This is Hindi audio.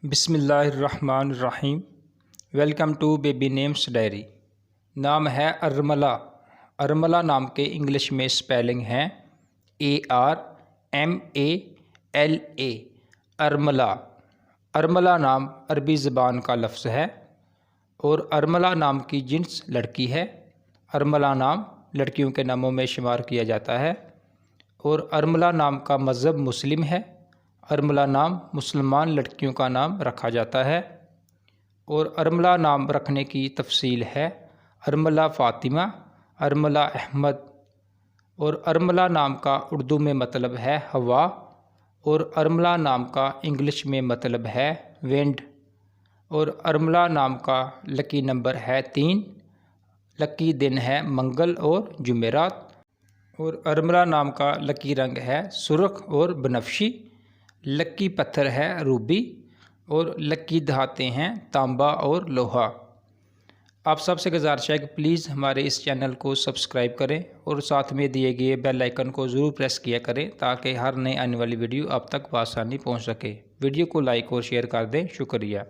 बिस्मिल्लाहिर्रहमानिर्रहीम। Welcome to baby names diary. नाम है अरमला। अरमला नाम के इंग्लिश में स्पेलिंग है ARMALA। अरमला। अरमला नाम अरबी ज़बान का लफ्ज़ है और अरमला नाम की जिन्स लड़की है। अरमला नाम लड़कियों के नामों में शुमार किया जाता है और अरमला नाम का मज़हब मुस्लिम है। अरमला नाम मुसलमान लड़कियों का नाम रखा जाता है और अरमला नाम रखने की तफसील है। अरमला फ़ातिमा, अरमला अहमद। और अरमला नाम का उर्दू में मतलब है हवा और अरमला नाम का इंग्लिश में मतलब है विंड। और अरमला नाम का लकी नंबर है 3। लकी दिन है मंगल और जुमेरात। और अरमला नाम का लकी रंग है सुर्ख और बनफशी। लकी पत्थर है रूबी और लकी धाते हैं तांबा और लोहा। आप सबसे गुजारिश है कि प्लीज़ हमारे इस चैनल को सब्सक्राइब करें और साथ में दिए गए बेल आइकन को ज़रूर प्रेस किया करें ताकि हर नई आने वाली वीडियो आप तक आसानी पहुंच सके। वीडियो को लाइक और शेयर कर दें। शुक्रिया।